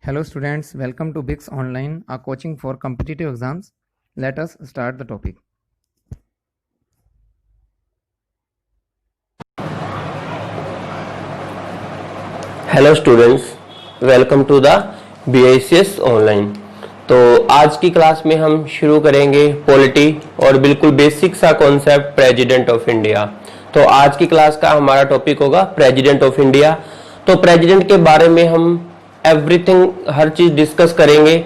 Hello students, welcome to BIX Online, a coaching for competitive exams. Let us start the topic. Hello students, welcome to the BICS online. तो आज की class में हम शुरू करेंगे polity और बिल्कुल बेसिक सा कॉन्सेप्ट प्रेसिडेंट ऑफ इंडिया। तो आज की क्लास का हमारा टॉपिक होगा प्रेसिडेंट ऑफ इंडिया। तो प्रेसिडेंट के बारे में हम एवरीथिंग, हर चीज डिस्कस करेंगे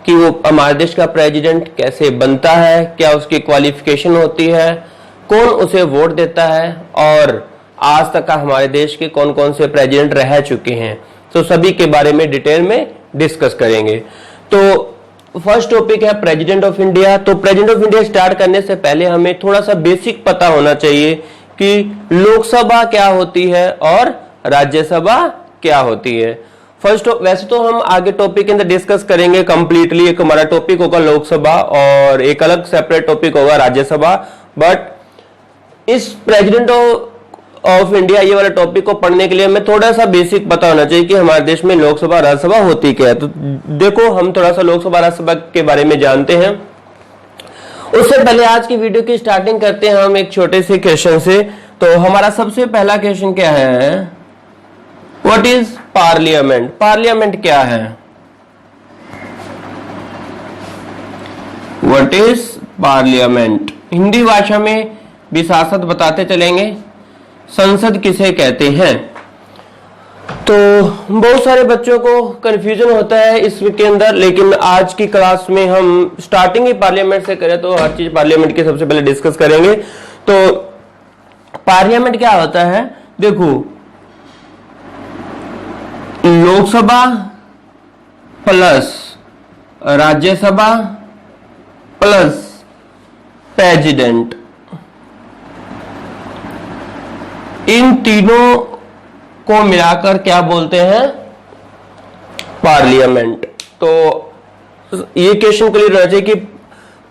कि वो हमारे देश का प्रेसिडेंट कैसे बनता है, क्या उसकी क्वालिफिकेशन होती है, कौन उसे वोट देता है और आज तक का हमारे देश के कौन कौन से प्रेसिडेंट रह चुके हैं। तो सभी के बारे में डिटेल में डिस्कस करेंगे। तो फर्स्ट टॉपिक है प्रेसिडेंट ऑफ इंडिया। तो प्रेसिडेंट ऑफ इंडिया स्टार्ट करने से पहले हमें थोड़ा सा बेसिक पता होना चाहिए कि लोकसभा क्या होती है और राज्यसभा क्या होती है। वैसे तो हम आगे टॉपिक के अंदर डिस्कस करेंगे कंप्लीटली। एक हमारा टॉपिक होगा लोकसभा और एक अलग सेपरेट टॉपिक होगा राज्यसभा। बट इस प्रेसिडेंट ऑफ इंडिया ये वाला टॉपिक को पढ़ने के लिए हमें थोड़ा सा बेसिक पता होना चाहिए कि हमारे देश में लोकसभा राज्यसभा होती क्या है। तो देखो, हम थोड़ा सा लोकसभा राज्यसभा के बारे में जानते हैं। उससे पहले आज की वीडियो की स्टार्टिंग करते हैं हम एक छोटे से क्वेश्चन से। तो हमारा सबसे पहला क्वेश्चन क्या है? What is parliament? पार्लियामेंट क्या है? What is parliament? हिंदी भाषा में भी साथ साथ बताते चलेंगे। संसद किसे कहते हैं? तो बहुत सारे बच्चों को कंफ्यूजन होता है इसके अंदर, लेकिन आज की क्लास में हम स्टार्टिंग ही पार्लियामेंट से करें तो हर चीज पार्लियामेंट की सबसे पहले डिस्कस करेंगे। तो पार्लियामेंट क्या होता है? देखो, Lok Sabha plus Rajya Sabha plus president, इन तीनों को मिलाकर क्या बोलते हैं? पार्लियामेंट। तो ये क्वेश्चन क्लियर होना चाहिए कि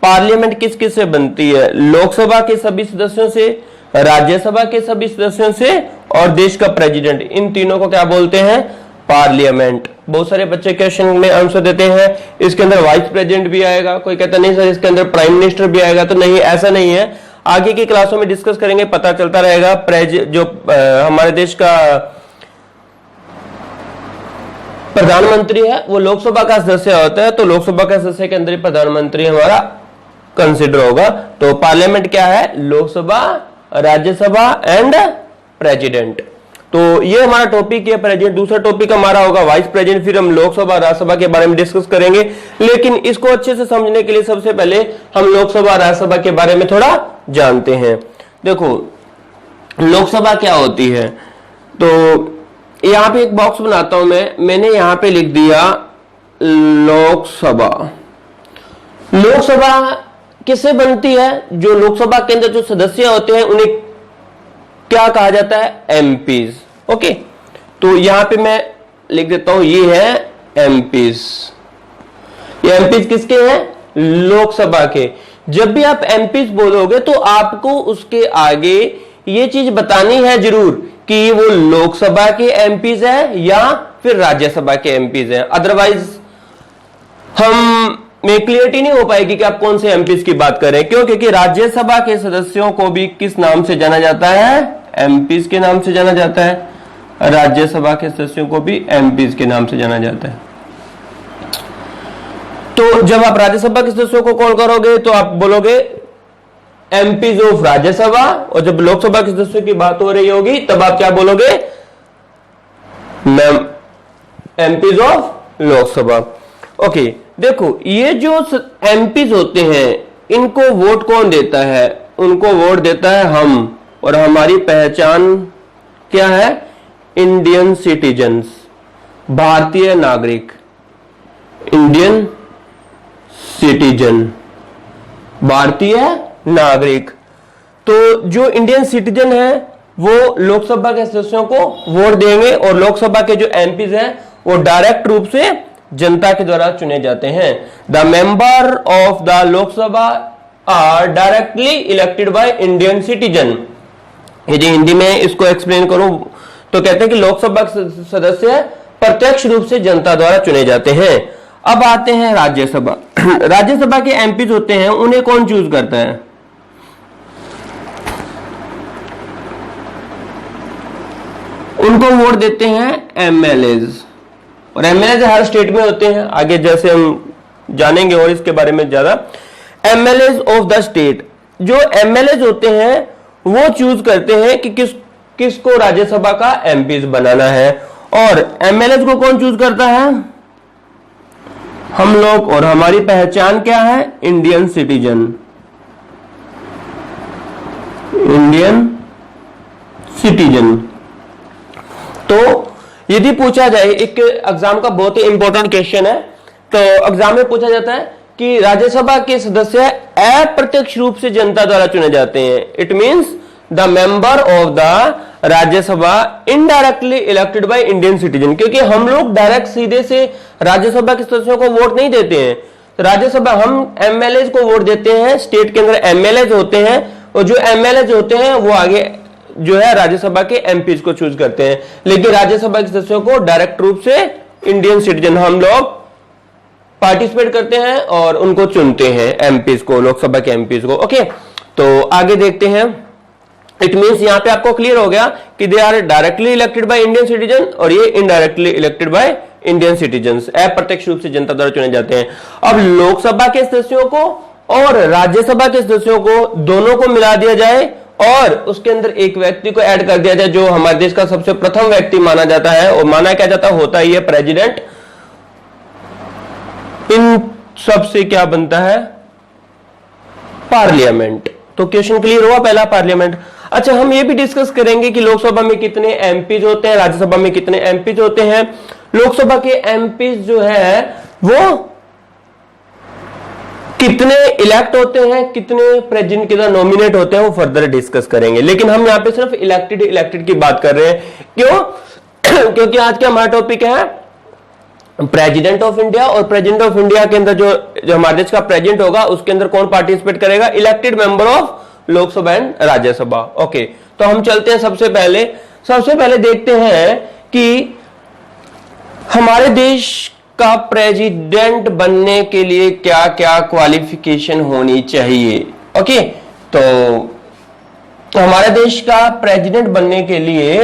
पार्लियामेंट किस किस से बनती है? लोकसभा के सभी सदस्यों से, राज्यसभा के सभी सदस्यों से और देश का प्रेसिडेंट, इन तीनों को क्या बोलते हैं? पार्लियामेंट। बहुत सारे बच्चे क्वेश्चन में आंसर देते हैं इसके अंदर वाइस प्रेसिडेंट भी आएगा, कोई कहता नहीं सर इसके अंदर प्राइम मिनिस्टर भी आएगा। तो नहीं, ऐसा नहीं है। आगे की क्लासों में डिस्कस करेंगे, पता चलता रहेगा। जो हमारे देश का प्रधानमंत्री है वो लोकसभा का सदस्य होता है। तो लोकसभा का सदस्य के अंदर ही प्रधानमंत्री हमारा कंसिडर होगा। तो पार्लियामेंट क्या है? Lok Sabha, Rajya Sabha and president. तो ये हमारा टॉपिक है प्रेसिडेंट। दूसरा टॉपिक हमारा होगा वाइस प्रेसिडेंट। फिर हम लोकसभा राज्यसभा के बारे में डिस्कस करेंगे, लेकिन इसको अच्छे से समझने के लिए सबसे पहले हम लोकसभा राज्यसभा के बारे में थोड़ा जानते हैं। देखो, लोकसभा क्या होती है? तो यहां पे एक बॉक्स बनाता हूं मैंने यहां पे लिख दिया लोकसभा। लोकसभा किससे बनती है? जो लोकसभा के अंदर जो सदस्य होते हैं उन्हें क्या कहा जाता है? एमपीज। ओके, तो यहां पे मैं लिख देता हूं, ये है एमपीज। ये एमपीज किसके हैं? लोकसभा के। जब भी आप एमपीज बोलोगे तो आपको उसके आगे ये चीज बतानी है जरूर कि वो लोकसभा के एमपीज है या फिर राज्यसभा के एमपीज है। अदरवाइज हम में क्लियरिटी नहीं हो पाएगी कि आप कौन से एमपीज की बात करें। क्यों? क्योंकि राज्यसभा के सदस्यों को भी किस नाम से जाना जाता है? एमपीज के नाम से जाना जाता है। राज्यसभा के सदस्यों को भी एमपीज के नाम से जाना जाता है। तो जब आप राज्यसभा के सदस्यों को कॉल करोगे तो आप बोलोगे एमपीज ऑफ राज्यसभा, और जब लोकसभा के सदस्यों की बात हो रही होगी तब आप क्या बोलोगे? MPs of Lok Sabha. ओके, देखो, ये जो एमपीज होते हैं इनको वोट कौन देता है? उनको वोट देता है हम। और हमारी पहचान क्या है? इंडियन सिटीजन्स, भारतीय नागरिक। इंडियन सिटीजन, भारतीय नागरिक। तो जो इंडियन सिटीजन है वो लोकसभा के सदस्यों को वोट देंगे और लोकसभा के जो एमपीज हैं वो डायरेक्ट रूप से जनता के द्वारा चुने जाते हैं। The member of the Lok Sabha are directly elected by Indian citizen. यदि हिंदी में इसको एक्सप्लेन करूं तो कहते हैं कि लोकसभा सदस्य प्रत्यक्ष रूप से जनता द्वारा चुने जाते हैं। अब आते हैं राज्यसभा। राज्यसभा के एमपीज होते हैं, उन्हें कौन चूज करता है? उनको वोट देते हैं एमएलएज, और एमएलएज हर स्टेट में होते हैं, आगे जैसे हम जानेंगे और इसके बारे में ज्यादा। एमएलएज ऑफ द स्टेट, जो एमएलएज होते हैं वो चूज करते हैं कि किसको राज्यसभा का एमपीज बनाना है। और एमएलएज को कौन चूज करता है? हम लोग, और हमारी पहचान क्या है? Indian citizen. Indian citizen. तो यदि पूछा जाए, एक एग्जाम का बहुत ही इंपॉर्टेंट क्वेश्चन है, तो एग्जाम में पूछा जाता है कि राज्यसभा के सदस्य अप्रत्यक्ष रूप से जनता द्वारा चुने जाते हैं। It means the member of the Rajya Sabha indirectly elected by Indian citizen, क्योंकि हम लोग डायरेक्ट सीधे से राज्यसभा के सदस्यों को वोट नहीं देते हैं। राज्यसभा हम एमएलए को वोट देते हैं, स्टेट के अंदर एमएलए होते हैं, और जो एमएलए होते हैं वो आगे जो है राज्यसभा के एमपीज को चूज करते हैं। लेकिन राज्यसभा के सदस्यों को डायरेक्ट रूप से इंडियन सिटीजन हम लोग पार्टिसिपेट करते हैं और उनको चुनते हैं, एमपीज को, लोकसभा के एमपीज को। ओके, तो आगे देखते हैं। इट मींस यहां पे आपको क्लियर हो गया कि they are directly elected by Indian citizen, और ये indirectly elected by Indian citizens, अप्रत्यक्ष रूप से जनता द्वारा चुने जाते हैं। अब लोकसभा के सदस्यों को और राज्यसभा के सदस्यों को दोनों को मिला दिया जाए और उसके अंदर एक व्यक्ति को ऐड कर दिया जाए जो हमारे देश का सबसे प्रथम व्यक्ति माना जाता है, और माना क्या जाता होता ही है प्रेसिडेंट। इन सब से क्या बनता है? पार्लियामेंट। तो क्वेश्चन क्लियर हुआ, पहला पार्लियामेंट। अच्छा, हम ये भी डिस्कस करेंगे कि लोकसभा में कितने एमपीज होते हैं, राज्यसभा में कितने एमपीज होते हैं। लोकसभा के एमपीज जो है वो कितने इलेक्ट होते हैं, कितने प्रेसिडेंट के द्वारा नॉमिनेट होते हैं, वो फर्दर डिस्कस करेंगे। लेकिन हम यहां पे सिर्फ इलेक्टेड की बात कर रहे हैं। क्यों? क्योंकि आज का हमारा टॉपिक है प्रेसिडेंट ऑफ इंडिया, और प्रेसिडेंट ऑफ इंडिया के अंदर जो हमारे देश का प्रेसिडेंट होगा उसके अंदर कौन पार्टिसिपेट करेगा? Elected member of Lok Sabha and Rajya Sabha. Okay, तो हम चलते हैं। सबसे पहले देखते हैं कि हमारे देश का प्रेसिडेंट बनने के लिए क्या क्या क्वालिफिकेशन होनी चाहिए। ओके, तो हमारे देश का प्रेसिडेंट बनने के लिए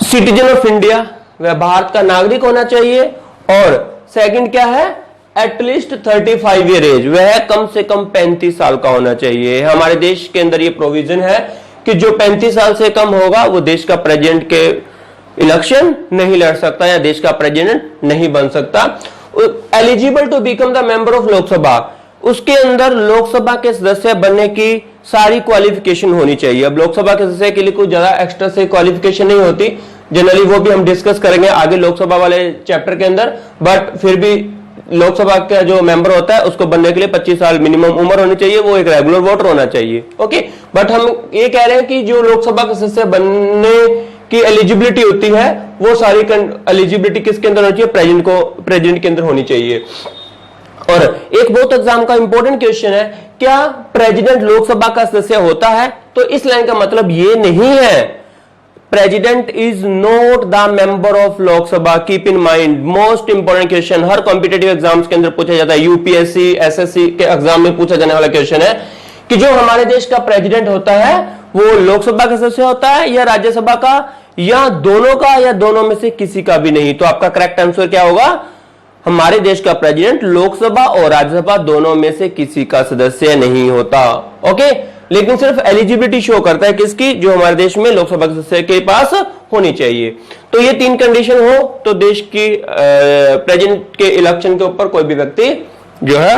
सिटीजन ऑफ इंडिया, वह भारत का नागरिक होना चाहिए, और सेकंड क्या है? एटलीस्ट 35 ईयर एज, वह कम से कम 35 साल का होना चाहिए। हमारे देश के अंदर यह प्रोविजन है कि जो 35 साल से कम होगा वो देश का प्रेसिडेंट के इलेक्शन नहीं लड़ सकता या देश का प्रेसिडेंट नहीं बन सकता। Eligible to become the member of Lok Sabha, उसके अंदर लोकसभा के सदस्य बनने की सारी क्वालिफिकेशन होनी चाहिए। अब लोकसभा के सदस्य के लिए कोई ज्यादा एक्स्ट्रा से क्वालिफिकेशन नहीं होती जनरली, वो भी हम डिस्कस करेंगे आगे लोकसभा वाले चैप्टर के अंदर। बट फिर भी लोकसभा का जो मेंबर होता है उसको बनने के लिए 25 साल मिनिमम उम्र होनी चाहिए, वो एक रेगुलर वोटर होना चाहिए। ओके, बट हम ये कह रहे हैं कि जो लोकसभा के सदस्य बनने की एलिजिबिलिटी होती है वो सारी एलिजिबिलिटी किसके अंदर होनी चाहिए? प्रेसिडेंट के अंदर होनी चाहिए। और एक बहुत एग्जाम का इंपॉर्टेंट क्वेश्चन है, क्या प्रेसिडेंट लोकसभा का सदस्य होता है? तो इस लाइन का मतलब ये नहीं है president is not the member of Lok Sabha. Keep in mind, most important question, her competitive exams के अंदर पूछा जाता है, यूपीएससी एसएससी के एग्जाम में पूछा जाने वाला क्वेश्चन है कि जो हमारे देश का प्रेसिडेंट होता है वो लोकसभा का सदस्य होता है या राज्यसभा का, या दोनों का, या दोनों में से किसी का भी नहीं। तो आपका करेक्ट आंसर क्या होगा? हमारे देश का प्रेसिडेंट लोकसभा और राज्यसभा दोनों में से किसी का सदस्य नहीं होता। ओके, लेकिन सिर्फ एलिजिबिलिटी शो करता है किसकी? जो हमारे देश में लोकसभा के सदस्य के पास होनी चाहिए। तो ये 3 कंडीशन हो तो देश की प्रेसिडेंट के इलेक्शन के ऊपर कोई भी व्यक्ति जो है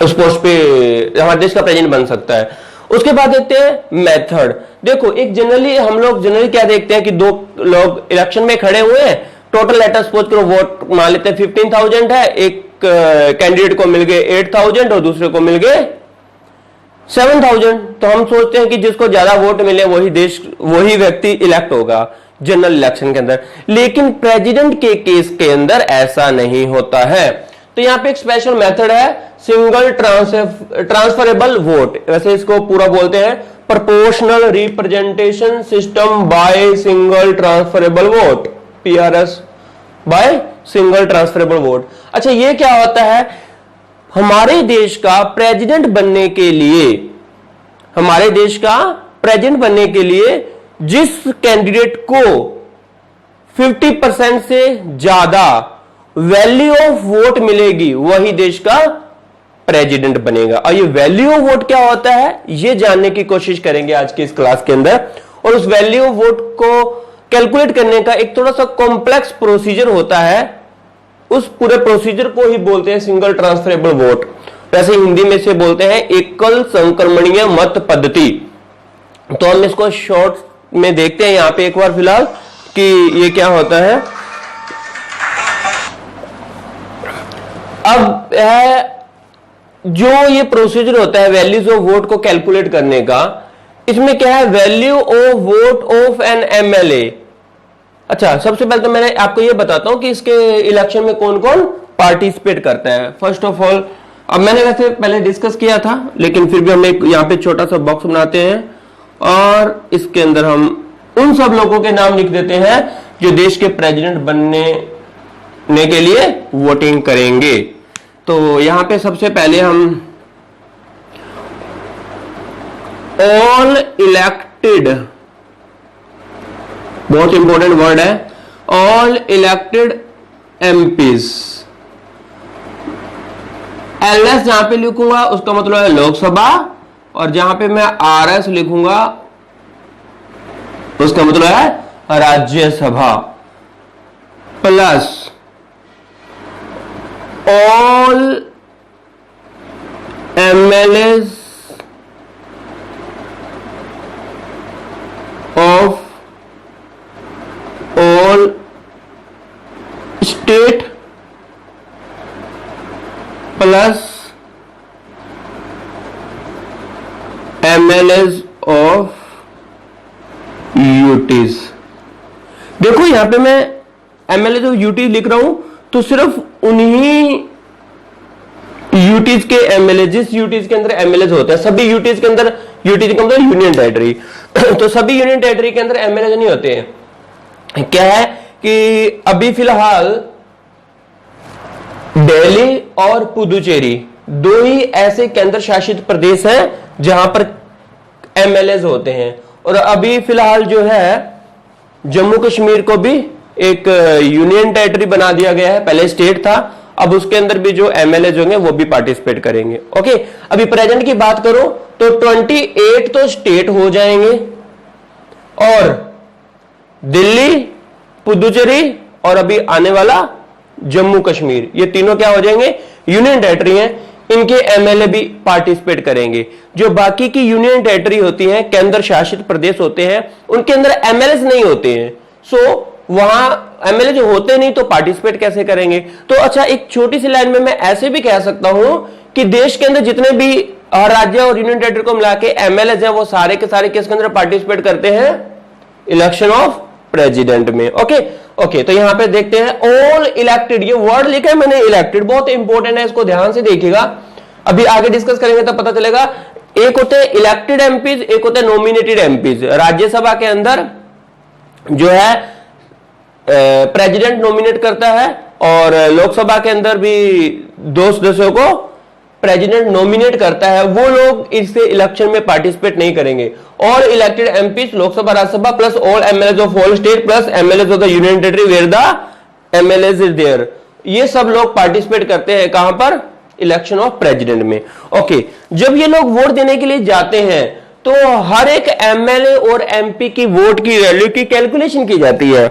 उस पोस्ट पे हमारे देश का प्रेसिडेंट बन सकता है। उसके बाद देखते हैं मेथड। देखो, एक जनरली हम लोग क्या देखते हैं कि 2 लोग इलेक्शन में खड़े हुए हैं, टोटल लेटर सपोज करो वोट मान लेते हैं 15,000 है, एक कैंडिडेट को मिल गए 8,000 और दूसरे को मिल गए 7,000। तो हम सोचते हैं कि जिसको ज्यादा वोट मिले वही व्यक्ति इलेक्ट होगा जनरल इलेक्शन के अंदर। लेकिन प्रेसिडेंट के केस के अंदर ऐसा नहीं होता है। तो यहां पे एक स्पेशल मेथड है, सिंगल ट्रांसफरेबल वोट, वैसे इसको पूरा बोलते हैं proportional representation system by single transferable vote, PRS by single transferable vote. अच्छा, ये क्या होता है? हमारे देश का प्रेसिडेंट बनने के लिए, हमारे देश का प्रेसिडेंट बनने के लिए जिस कैंडिडेट को 50% से ज्यादा वैल्यू ऑफ वोट मिलेगी वही देश का प्रेसिडेंट बनेगा। और ये वैल्यू ऑफ वोट क्या होता है, ये जानने की कोशिश करेंगे आज की इस क्लास के अंदर। और उस वैल्यू ऑफ वोट को कैलकुलेट करने का एक थोड़ा सा कॉम्प्लेक्स प्रोसीजर होता है, उस पूरे प्रोसीजर को ही बोलते हैं सिंगल ट्रांसफरेबल वोट। वैसे हिंदी में से बोलते हैं एकल संक्रमणीय मत पद्धति। तो हम इसको शॉर्ट में देखते हैं यहां पे एक बार फिलहाल कि ये क्या होता है। अब जो ये प्रोसीजर होता है वैल्यूज ऑफ वोट को कैलकुलेट करने का, इसमें क्या है, value of vote of an MLA. अच्छा, सबसे पहले तो मैंने आपको ये बताता हूं कि इसके इलेक्शन में कौन कौन पार्टिसिपेट करता है। फर्स्ट ऑफ ऑल, अब मैंने वैसे पहले डिस्कस किया था, लेकिन फिर भी हम एक यहाँ पे छोटा सा बॉक्स बनाते हैं और इसके अंदर हम उन सब लोगों के नाम लिख देते हैं जो देश के प्रेसिडेंट बनने के लिए वोटिंग करेंगे। तो यहां पे सबसे पहले हम ऑल इलेक्टेड, बहुत इंपॉर्टेंट वर्ड है, ऑल इलेक्टेड एमपीज। एलएस जहां पे लिखूंगा उसका मतलब है लोकसभा, और जहां पे मैं आरएस लिखूंगा उसका मतलब है Rajya Sabha, plus all MLAs of all state, plus MLAs of UTs. देखो यहां पे मैं एमएलएज ऑफ यूटीज लिख रहा हूं तो सिर्फ उन्हीं यूटीज के एमएलए, जिस यूटीज के अंदर एमएलए होते हैं, सभी यूटीज के अंदर, यूटीज के अंदर यूनियन टेरिटरी, तो सभी यूनियन टेरिटरी के अंदर एमएलए नहीं होते हैं। क्या है कि अभी फिलहाल दिल्ली और पुदुचेरी दो ही ऐसे केंद्र शासित प्रदेश हैं जहां पर एमएलए होते हैं। और अभी फिलहाल जो है जम्मू कश्मीर को भी एक यूनियन टेरिटरी बना दिया गया है, पहले स्टेट था, अब उसके अंदर भी जो एमएलए होंगे वो भी पार्टिसिपेट करेंगे। ओके, अभी प्रेजेंट की बात करो तो 28 तो स्टेट हो जाएंगे और दिल्ली, पुदुचेरी और अभी आने वाला जम्मू कश्मीर, ये तीनों क्या हो जाएंगे, यूनियन टेरिटरी हैं, इनके एमएलए भी पार्टिसिपेट करेंगे। जो बाकी की यूनियन टेरिटरी होती हैं, केंद्र शासित प्रदेश होते हैं, उनके अंदर एमएलए नहीं होते हैं, सो वहां एमएलए जो होते नहीं तो पार्टिसिपेट कैसे करेंगे। तो अच्छा, एक छोटी सी लाइन में मैं ऐसे भी कह सकता हूं कि देश के अंदर जितने भी राज्य और यूनियन टेरिटरी को मिला के एमएलए है वो सारे के सारे किसके अंदर पार्टिसिपेट करते हैं, इलेक्शन ऑफ प्रेसिडेंट में। ओके, तो यहां पे देखते हैं ऑल इलेक्टेड, ये वर्ड लिखा है मैंने इलेक्टेड, बहुत इंपॉर्टेंट है, इसको ध्यान से देखिएगा, अभी आगे डिस्कस करेंगे तब पता चलेगा। एक होते हैं इलेक्टेड एमपीज, एक होते हैं नॉमिनेटेड एमपीज। राज्यसभा के अंदर जो है प्रेसिडेंट नॉमिनेट करता है और लोकसभा के अंदर भी दो सदस्यों को प्रेसिडेंट नॉमिनेट करता है, वो लोग इससे इलेक्शन में पार्टिसिपेट नहीं करेंगे। All elected MPs, Lok Sabha Rajya Sabha, plus all MLA of all state, plus MLA of the union territory where the MLA is there, ये सब लोग पार्टिसिपेट करते हैं कहां पर, इलेक्शन ऑफ प्रेसिडेंट में। ओके, जब ये लोग वोट देने के लिए जाते हैं तो हर एक एमएलए और एमपी की वोट की वैल्यू की कैलकुलेशन की जाती है,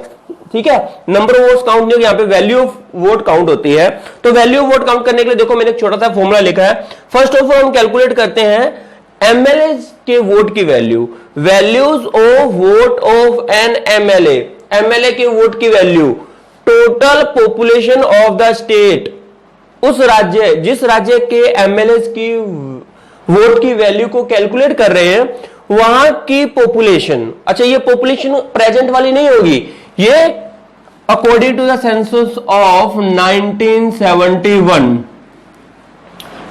ठीक है, नंबर ऑफ वोट्स काउंट नहीं, यहाँ पे वैल्यू ऑफ वोट काउंट होती है। तो वैल्यू ऑफ वोट काउंट करने के लिए देखो मैंने एक छोटा सा फॉर्मूला लिखा है। फर्स्ट ऑफ ऑल हम कैलकुलेट करते हैं एमएलए के वोट की value, values of vote of an MLA, MLA के वोट की value, total population of the state, उस राज्य, जिस राज्य के एमएलए की वोट की वैल्यू को कैलकुलेट कर रहे हैं वहां की पॉपुलेशन। अच्छा, ये पॉपुलेशन प्रेजेंट वाली नहीं होगी, ये according to the census of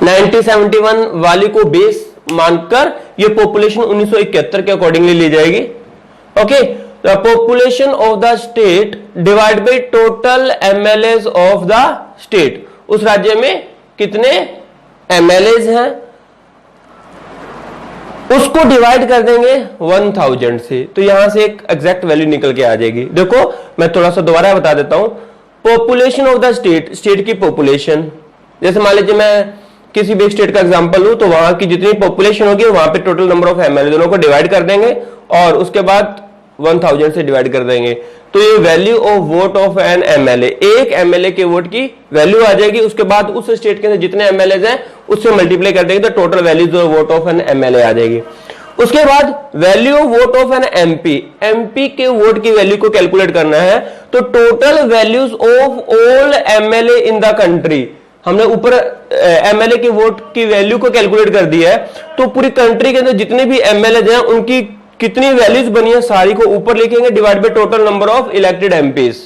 1971 वाली को बेस मानकर ये पॉपुलेशन 1971 के अकॉर्डिंगली ली जाएगी। Okay, the population of the state divide by total MLAs of the state. उस राज्य में कितने एमएलएज हैं उसको डिवाइड कर देंगे 1000 से, तो यहां से एक एग्जैक्ट वैल्यू निकल के आ जाएगी। देखो मैं थोड़ा सा दोबारा बता देता हूं। Population of the state, state की पॉपुलेशन, जैसे मान लीजिए मैं किसी भी स्टेट का एग्जांपल लूं तो वहां की जितनी पॉपुलेशन होगी वहां पे टोटल नंबर ऑफ एमएलए दोनों को डिवाइड कर देंगे और उसके बाद 1000 से डिवाइड कर देंगे, तो ये value of vote of an MLA, एक एमएलए के वोट की वैल्यू आ जाएगी। उसके बाद उस स्टेट के अंदर जितने एमएलए हैं उससे मल्टीप्लाई कर देंगे तो total value of vote of an MLA आ जाएगी। उसके बाद value of vote of an MP, MP के वोट की वैल्यू को कैलकुलेट करना है, तो total values of all MLA in the country, हमने ऊपर एमएलए के वोट की वैल्यू को कैलकुलेट कर दिया है, तो पूरी कंट्री के अंदर जितने भी एमएलए हैं उनकी कितनी वैल्यूज बनी है सारी को ऊपर लिखेंगे, divide by total number of elected MPs,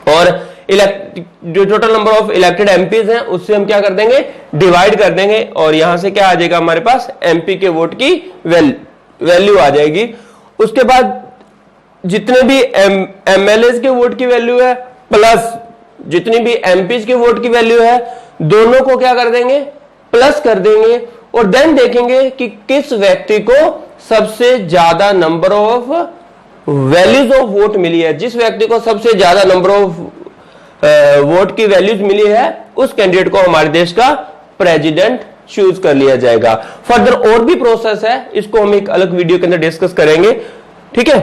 और जो total number of elected MPs हैं उससे हम क्या कर देंगे, डिवाइड कर देंगे, और यहां से क्या आ जाएगा हमारे पास, एमपी के वोट की वैल्यू आ जाएगी। उसके बाद जितने भी एमएलए के वोट की वैल्यू है प्लस जितनी भी एमपीज के वोट की वैल्यू है, दोनों को क्या कर देंगे, प्लस कर देंगे, और देन देखेंगे कि किस व्यक्ति को सबसे ज्यादा number of values of vote मिली है। जिस व्यक्ति को सबसे ज्यादा नंबर ऑफ वोट की वैल्यूज मिली है उस कैंडिडेट को हमारे देश का प्रेसिडेंट चूज कर लिया जाएगा। फर्दर और भी प्रोसेस है, इसको हम एक अलग वीडियो के अंदर डिस्कस करेंगे, ठीक है।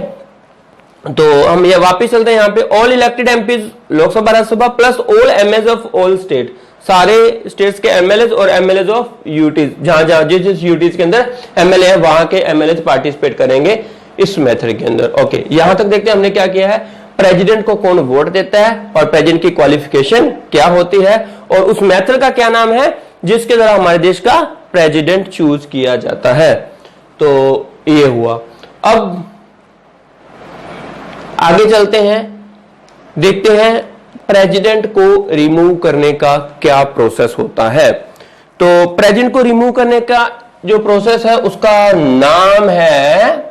तो हम ये वापस चलते हैं यहाँ पे, all elected MPs Lok Sabha Rajya Sabha plus all MLA of all state, सारे स्टेट्स के एमएलए और एमएलए ऑफ यूटीज, जहां जहां जिस यूटीज के अंदर एमएलए है वहां के एमएलए पार्टिसिपेट करेंगे इस मेथड के अंदर। ओके, यहां तक देखते हैं हमने क्या किया है, प्रेसिडेंट को कौन वोट देता है और प्रेसिडेंट की क्वालिफिकेशन क्या होती है और उस मेथड का क्या नाम है जिसके द्वारा हमारे देश का प्रेसिडेंट चूज किया जाता है। तो ये हुआ। अब आगे चलते हैं, देखते हैं प्रेसिडेंट को रिमूव करने का क्या प्रोसेस होता है। तो प्रेसिडेंट को रिमूव करने का जो प्रोसेस है उसका नाम है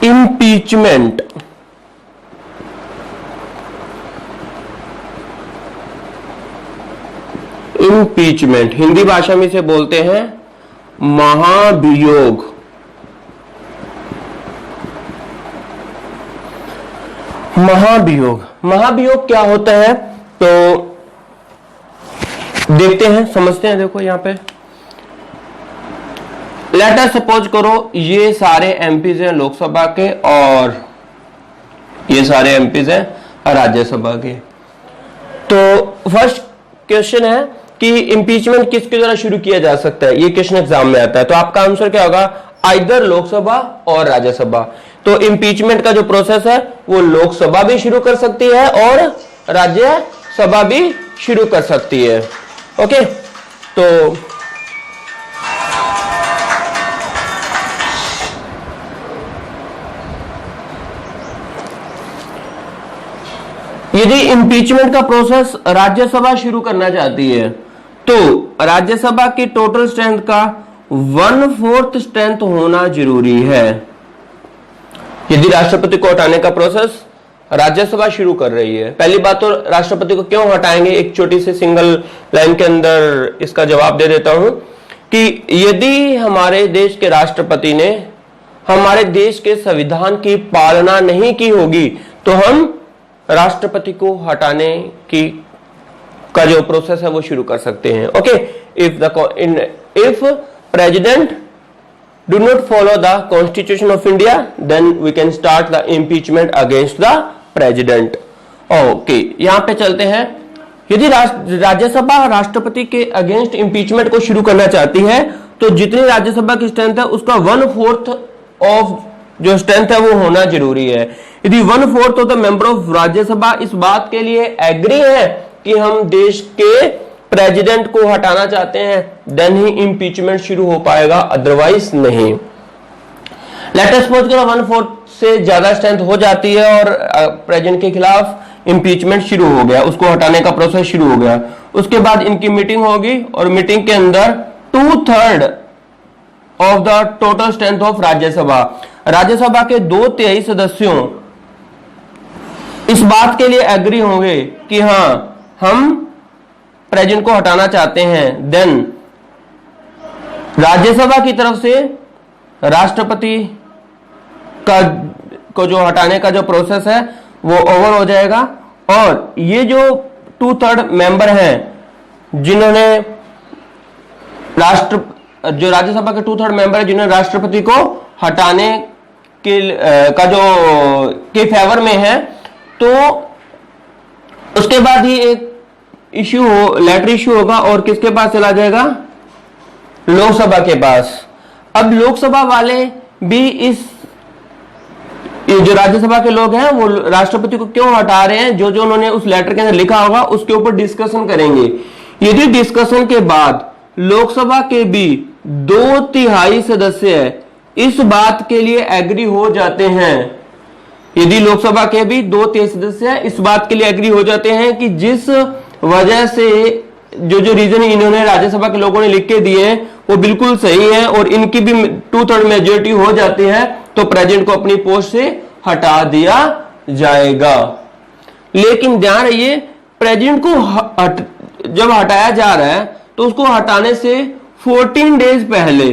इम्पीचमेंट। इम्पीचमेंट हिंदी भाषा में इसे बोलते हैं महाभियोग। महाभियोग, महाभियोग क्या होता है तो देखते हैं, समझते हैं। देखो यहां पे लेट अस सपोज करो ये सारे एमपीज हैं लोकसभा के और ये सारे एमपीज हैं राज्यसभा के। तो फर्स्ट क्वेश्चन है कि इंपीचमेंट किसके द्वारा शुरू किया जा सकता है, ये क्वेश्चन एग्जाम में आता है। तो आपका आंसर क्या होगा, आइदर लोकसभा और राज्यसभा। तो इंपीचमेंट का जो प्रोसेस है वो लोकसभा भी शुरू कर सकती है और राज्यसभा भी शुरू कर सकती है। ओके, तो यदि इंपीचमेंट का प्रोसेस राज्यसभा शुरू करना चाहती है तो राज्यसभा की टोटल स्ट्रेंथ का 1/4 स्ट्रेंथ होना जरूरी है। यदि राष्ट्रपति को हटाने का प्रोसेस राज्यसभा शुरू कर रही है, पहली बात तो राष्ट्रपति को क्यों हटाएंगे, एक छोटी सी सिंगल लाइन के अंदर इसका जवाब दे देता हूं कि यदि हमारे देश के राष्ट्रपति ने हमारे देश के संविधान की पालना नहीं की होगी तो हम राष्ट्रपति को हटाने की का जो प्रोसेस है वो शुरू कर सकते हैं। Okay, if president do not follow the constitution of India then we can start the impeachment against the president। Okay, यहां पे चलते हैं। यदि राज्यसभा राष्ट्रपति के अगेंस्ट इंपीचमेंट को शुरू करना चाहती है तो जितनी राज्यसभा की स्ट्रेंथ है उसका 1/4 ऑफ जो स्ट्रेंथ है वो होना जरूरी है। यदि 1/4 of the member of Rajya Sabha इस बात के लिए एग्री है कि हम देश के प्रेसिडेंट को हटाना चाहते हैं देन ही इंपीचमेंट शुरू हो पाएगा, अदरवाइज नहीं। लेट अस सपोज करो 1/4 से ज्यादा स्ट्रेंथ हो जाती है और प्रेसिडेंट के खिलाफ इंपीचमेंट शुरू हो गया, उसको हटाने का प्रोसेस शुरू हो गया। उसके बाद इनकी मीटिंग होगी और मीटिंग के अंदर 2/3 of the total strength of Rajya Sabha, Rajya Sabha के 2/3 सदस्यों इस बात के लिए एग्री होंगे कि हां हम प्रेजेंट को हटाना चाहते हैं, देन राज्यसभा की तरफ से राष्ट्रपति को जो हटाने का जो प्रोसेस है वो ओवर हो जाएगा। और ये जो 2/3 मेंबर हैं जिन्होंने जो राज्यसभा के 2/3 मेंबर है जिन्होंने राष्ट्रपति को हटाने के का जो के फेवर में है, तो उसके बाद ही एक लेटर इश्यू होगा और किसके पास चला जाएगा, लोकसभा के पास। अब लोकसभा वाले भी ये जो राज्यसभा के लोग हैं वो राष्ट्रपति को क्यों हटा रहे हैं, जो जो उन्होंने उस लेटर के अंदर लिखा होगा उसके ऊपर डिस्कशन करेंगे। यदि डिस्कशन के बाद लोकसभा के भी 2/3 सदस्य इस बात के लिए एग्री हो जाते हैं, यदि लोकसभा के भी 2/3 सदस्य इस बात के लिए एग्री हो जाते हैं कि जिस वजह से जो रीजन इन्होंने राज्यसभा के लोगों ने लिख के दिए हैं वो बिल्कुल सही है और इनकी भी 2/3 मेजोरिटी हो जाती है, तो प्रेसिडेंट को अपनी पोस्ट से हटा दिया जाएगा। लेकिन ध्यान रखिए, प्रेसिडेंट को जब हटाया जा रहा है तो उसको हटाने से 14 डेज पहले,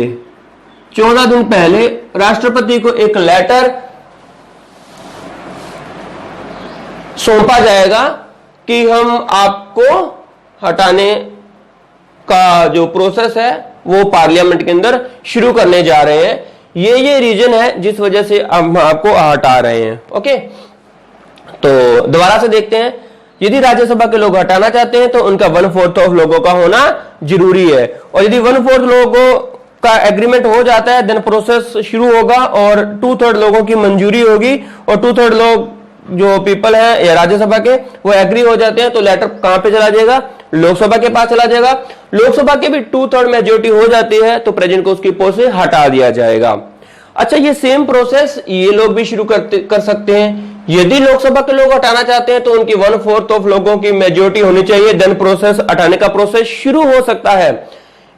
14 दिन पहले राष्ट्रपति को एक लेटर सौंपा जाएगा कि हम आपको हटाने का जो प्रोसेस है वो पार्लियामेंट के अंदर शुरू करने जा रहे हैं। ये रीजन है जिस वजह से हम आपको हटा रहे हैं। ओके, तो दोबारा से देखते हैं। यदि राज्यसभा के लोग हटाना चाहते हैं तो उनका 1/4 ऑफ लोगों का होना जरूरी है, और यदि 1/4 लोगों का एग्रीमेंट हो जाता है देन प्रोसेस शुरू होगा और 2/3 लोगों की मंजूरी होगी और 2/3 लोग जो पीपल है या राज्यसभा के वो एग्री हो जाते हैं तो लेटर कहां पे चला जाएगा, लोकसभा के पास चला जाएगा। लोकसभा के भी 2/3 मेजोरिटी हो जाती है तो प्रेसिडेंट को उसकी पोस्ट से हटा दिया जाएगा। अच्छा, ये सेम प्रोसेस ये लोग भी शुरू कर सकते हैं। यदि लोकसभा के लोग हटाना चाहते हैं तो उनकी 1/4 ऑफ लोगों की मेजोरिटी होनी चाहिए, देन प्रोसेस हटाने का प्रोसेस शुरू हो सकता है।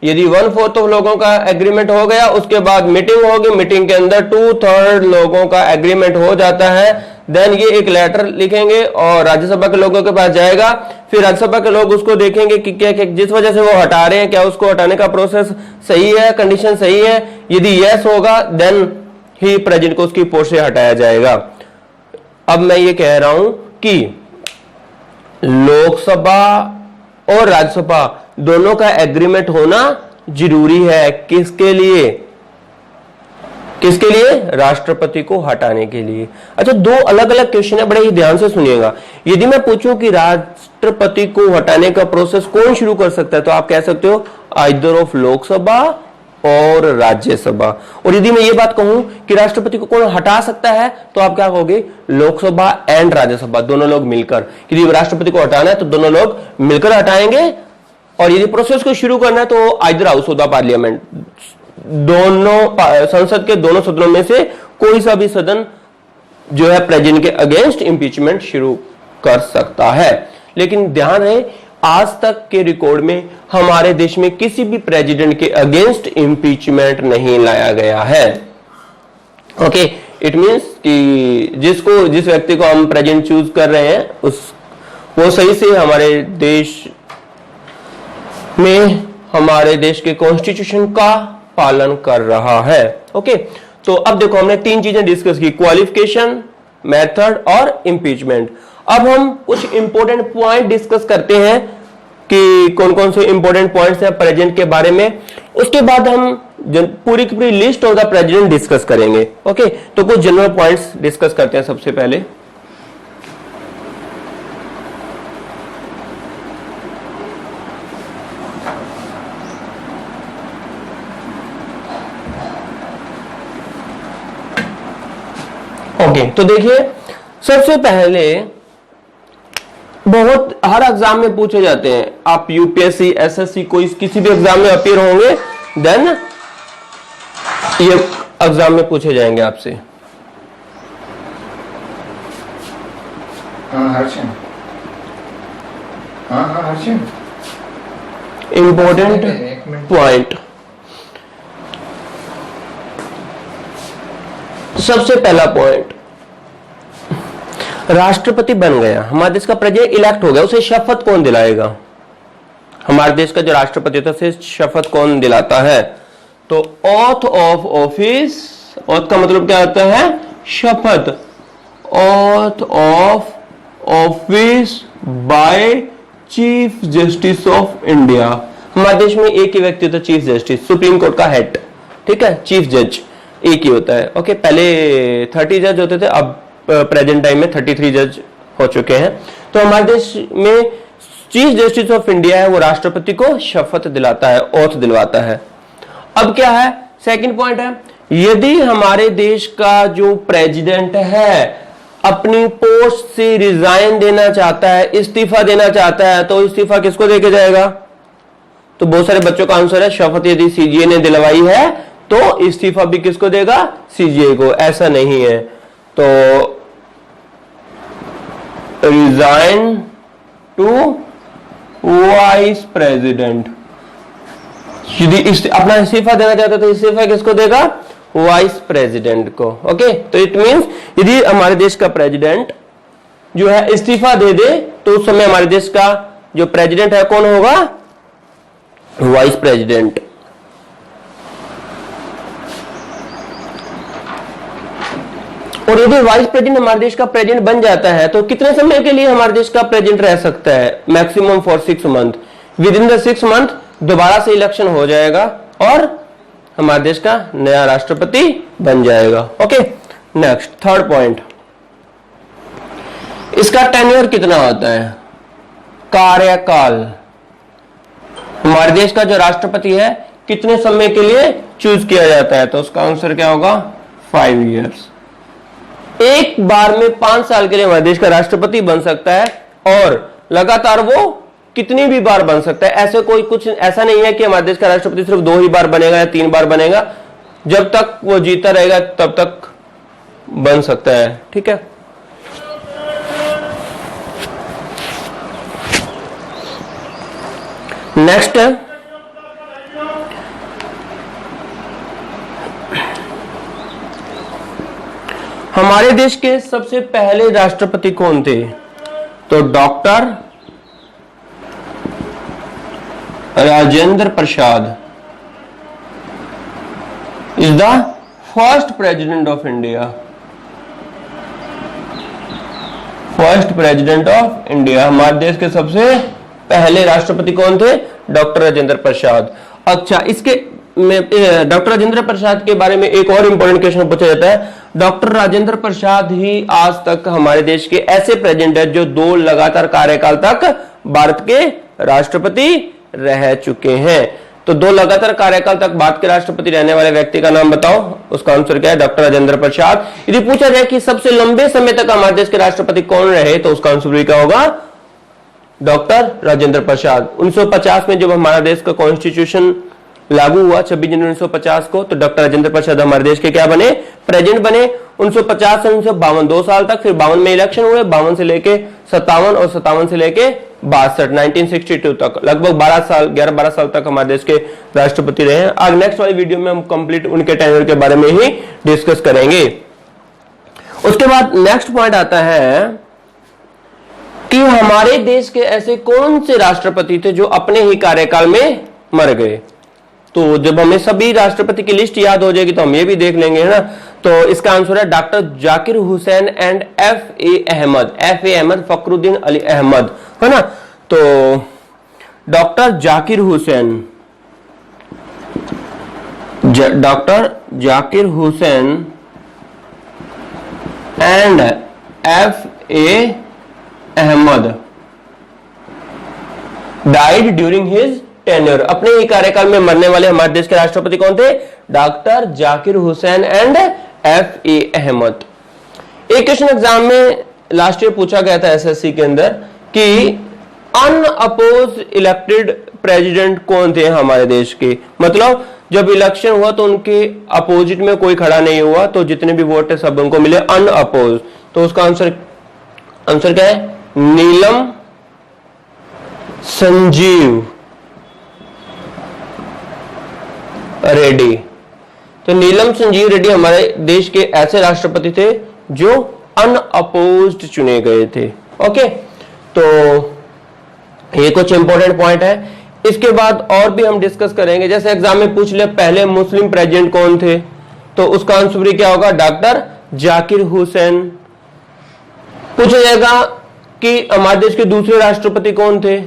यदि 1/4 ऑफ लोगों का एग्रीमेंट हो गया उसके बाद मीटिंग होगी, मीटिंग के अंदर 2/3 लोगों का एग्रीमेंट हो जाता है, देन ये एक लेटर लिखेंगे और राज्यसभा के लोगों के पास जाएगा। फिर राज्यसभा के लोग उसको देखेंगे कि क्या जिस वजह से वो हटा रहे हैं क्या उसको हटाने का प्रोसेस सही है, कंडीशन सही है। यदि यस होगा देन ही प्रेसिडेंट को उसकी पोस्ट से हटाया जाएगा। अब मैं ये कह रहा हूं कि लोकसभा और राज्यसभा दोनों का एग्रीमेंट होना जरूरी है। किसके लिए, किसके लिए, राष्ट्रपति को हटाने के लिए। अच्छा, दो अलग अलग क्वेश्चन है, बड़े ही ध्यान से सुनिएगा। यदि मैं पूछूं कि राष्ट्रपति को हटाने का प्रोसेस कौन शुरू कर सकता है तो आप कह सकते हो आइदर ऑफ लोकसभा और राज्यसभा। और यदि मैं ये बात कहूं कि राष्ट्रपति को कौन हटा सकता है तो आप क्या कहोगे, लोकसभा एंड राज्यसभा दोनों लोग मिलकर। यदि राष्ट्रपति को हटाना है तो दोनों लोग मिलकर हटाएंगे, और यदि प्रोसेस को शुरू करना है तो either house of the parliament, दोनों संसद के दोनों सदनों में से कोई सा भी सदन जो है प्रेसिडेंट के अगेंस्ट इंपीचमेंट शुरू कर सकता है। लेकिन ध्यान रहे, आज तक के रिकॉर्ड में हमारे देश में किसी भी प्रेसिडेंट के अगेंस्ट इंपीचमेंट नहीं लाया गया है। ओके, इट मींस कि जिस व्यक्ति को हम प्रेसिडेंट चूज कर रहे हैं वो सही से हमारे देश में हमारे देश के कॉन्स्टिट्यूशन का पालन कर रहा है। ओके, तो अब देखो हमने 3 चीजें डिस्कस की, क्वालिफिकेशन, मेथड और इंपीचमेंट। अब हम कुछ इंपॉर्टेंट पॉइंट डिस्कस करते हैं कि कौन कौन से इंपॉर्टेंट पॉइंट्स हैं प्रेसिडेंट के बारे में। उसके बाद हम पूरी की पूरी list of the president discuss करेंगे। ओके, तो कुछ जनरल पॉइंट्स डिस्कस करते हैं सबसे पहले। ओके, तो देखिए सबसे पहले बहुत हर एग्जाम में पूछे जाते हैं, आप यूपीएससी, एसएससी कोई किसी भी एग्जाम में अपीयर होंगे देन ये एग्जाम में पूछे जाएंगे आपसे। इंपॉर्टेंट पॉइंट सबसे पहला पॉइंट, राष्ट्रपति बन गया, हमारे देश का प्रेसिडेंट इलेक्ट हो गया, उसे शपथ कौन दिलाएगा? हमारे देश का जो राष्ट्रपति होता है उसे शपथ कौन दिलाता है? तो ऑथ ऑफ ऑफिस, ऑथ का मतलब क्या होता है? शपथ। Auth of office by chief justice of India. हमारे देश में एक ही व्यक्ति होता है चीफ जस्टिस, सुप्रीम कोर्ट का हेड, ठीक है, चीफ जज एक ही होता है। ओके, पहले 30 जज होते थे, अब प्रेजेंट टाइम में 33 जज हो चुके हैं। तो हमारे देश में चीफ जस्टिस ऑफ इंडिया है, वो राष्ट्रपति को शपथ दिलाता है, ओथ दिलवाता है। अब क्या है, सेकंड पॉइंट है, यदि हमारे देश का जो प्रेसिडेंट है अपनी पोस्ट से रिजाइन देना चाहता है, इस्तीफा देना चाहता है, तो इस्तीफा किसको देके जाएगा? तो बहुत सारे बच्चों का आंसर है शपथ यदि सीजीए ने दिलवाई है तो इस्तीफा भी किसको देगा? सीजीए को। ऐसा नहीं है, तो रिजाइन टू वाइस प्रेसिडेंट, यदि अपना इस्तीफा देना चाहता है तो इस्तीफा किसको देगा? वाइस प्रेसिडेंट को। ओके, तो इट मींस यदि हमारे देश का प्रेसिडेंट जो है इस्तीफा दे दे तो उस समय हमारे देश का जो प्रेसिडेंट है कौन होगा? Vice president. और यदि वाइस प्रेसिडेंट हमारे देश का प्रेसिडेंट बन जाता है तो कितने समय के लिए हमारे देश का प्रेसिडेंट रह सकता है? Maximum for 6 month. With in the 6 month दोबारा से इलेक्शन हो जाएगा और हमारे देश का नया राष्ट्रपति बन जाएगा। ओके, नेक्स्ट थर्ड पॉइंट, इसका टेन्योर कितना होता है? कार्यकाल। हमारे देश का जो राष्ट्रपति है कितने समय के लिए चूज किया जाता है? तो उसका आंसर क्या होगा? 5 इयर्स। एक बार में 5 साल के लिए हमारे देश का राष्ट्रपति बन सकता है और लगातार वो कितनी भी बार बन सकता है। ऐसे कोई कुछ ऐसा नहीं है कि हमारे देश का राष्ट्रपति सिर्फ 2 ही बार बनेगा या 3 बार बनेगा, जब तक वो जीता रहेगा तब तक बन सकता है। ठीक है, नेक्स्ट है हमारे देश के सबसे पहले राष्ट्रपति कौन थे? तो doctor Rajendra Prasad is the first president of India. First president of India, हमारे देश के सबसे पहले राष्ट्रपति कौन थे? डॉक्टर राजेंद्र प्रसाद। अच्छा, इसके डॉक्टर राजेंद्र प्रसाद के बारे में एक और इंपॉर्टेंट क्वेश्चन पूछा जाता है। डॉक्टर राजेंद्र प्रसाद ही आज तक हमारे देश के ऐसे प्रेसिडेंट है जो 2 लगातार कार्यकाल तक भारत के राष्ट्रपति रह चुके हैं। तो 2 लगातार कार्यकाल तक भारत के राष्ट्रपति रहने वाले व्यक्ति का नाम बताओ। उसका आंसर क्या है? डॉक्टर राजेंद्र प्रसाद। यदि पूछा जाए कि सबसे लंबे समय तक हमारे देश के राष्ट्रपति कौन रहे तो उसका आंसर भी क्या होगा? डॉक्टर राजेंद्र प्रसाद। 1950 में जब हमारा देश का कॉन्स्टिट्यूशन लागू हुआ 26 जनवरी 1950 को, तो डॉक्टर राजेंद्र प्रसाद हमारे देश के क्या बने? प्रेसिडेंट बने। 1950 से 1952 2 साल तक, फिर 52 में इलेक्शन हुए, 52 से लेके 57 और 57 से लेके 62 1962 तक, लगभग 11-12 साल तक हमारे देश के राष्ट्रपति रहे हैं। आज नेक्स्ट वाली वीडियो में हम कंप्लीट उनके टेन्योर के बारे में ही डिस्कस करेंगे। उसके बाद नेक्स्ट पॉइंट आता है कि हमारे देश के ऐसे कौन से राष्ट्रपति थे जो अपने ही कार्यकाल में मर गए। तो जब हमें सभी राष्ट्रपति की लिस्ट याद हो जाएगी तो हम ये भी देख लेंगे, है ना। तो इसका आंसर है doctor Zakir Hussain and F.A. Ahmed. F.A. Ahmed, Fakhruddin Ali Ahmed, है ना। तो doctor Zakir Hussain, doctor Zakir Hussain and F.A. Ahmed died during his tenure. अपने ही कार्यकाल में मरने वाले हमारे देश के राष्ट्रपति कौन थे? Doctor Zakir Hussain and F.A. Ahmed. एक क्वेश्चन एग्जाम में लास्ट ईयर पूछा गया था एसएससी के अंदर कि अनअपोज इलेक्टेड प्रेसिडेंट कौन थे हमारे देश के। मतलब जब इलेक्शन हुआ तो उनके अपोजिट में कोई खड़ा नहीं हुआ, तो जितने भी वोट है सब उनको मिले अनअपोज। तो उसका आंसर क्या है? नीलम संजीव रेड्डी। तो नीलम संजीव रेड्डी हमारे देश के ऐसे राष्ट्रपति थे जो अनअपोज्ड चुने गए थे। ओके, तो ये कुछ इंपॉर्टेंट पॉइंट है। इसके बाद और भी हम डिस्कस करेंगे, जैसे एग्जाम में पूछ ले पहले मुस्लिम प्रेसिडेंट कौन थे, तो उसका आंसर भी क्या होगा, डॉक्टर जाकिर हुसैन। पूछा जाएगा कि हमारे देश के दूसरे राष्ट्रपति कौन थे,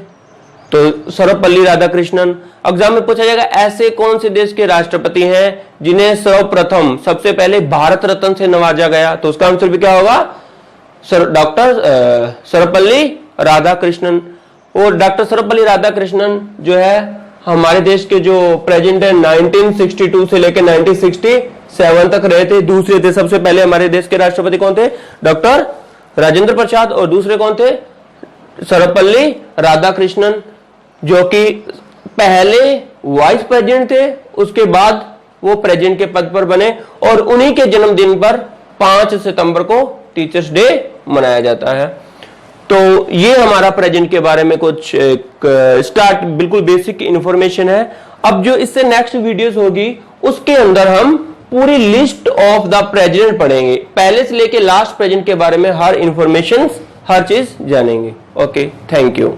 तो सर्वपल्ली राधाकृष्णन। एग्जाम में पूछा जाएगा ऐसे कौन से देश के राष्ट्रपति हैं जिन्हें सर्वप्रथम सबसे पहले भारत रत्न से नवाजा गया, तो उसका आंसर भी क्या होगा, डॉक्टर सर्वपल्ली राधाकृष्णन। और डॉक्टर सर्वपल्ली राधाकृष्णन जो है हमारे देश के जो प्रेसिडेंट है 1962 से लेकर 1967 तक रहे थे, दूसरे थे। सबसे पहले हमारे देश के राष्ट्रपति कौन थे, डॉक्टर राजेंद्र प्रसाद, और दूसरे कौन थे, सर्वपल्ली राधाकृष्णन, जो कि पहले वाइस प्रेसिडेंट थे, उसके बाद वो प्रेसिडेंट के पद पर बने, और उन्हीं के जन्मदिन पर 5 सितंबर को टीचर्स डे मनाया जाता है। तो ये हमारा प्रेसिडेंट के बारे में कुछ स्टार्ट बिल्कुल बेसिक इंफॉर्मेशन है। अब जो इससे नेक्स्ट वीडियोस होगी उसके अंदर हम पूरी लिस्ट ऑफ द प्रेसिडेंट पढ़ेंगे, पहले से लेके लास्ट प्रेसिडेंट के बारे में हर इंफॉर्मेशन हर चीज जानेंगे। Okay, thank you.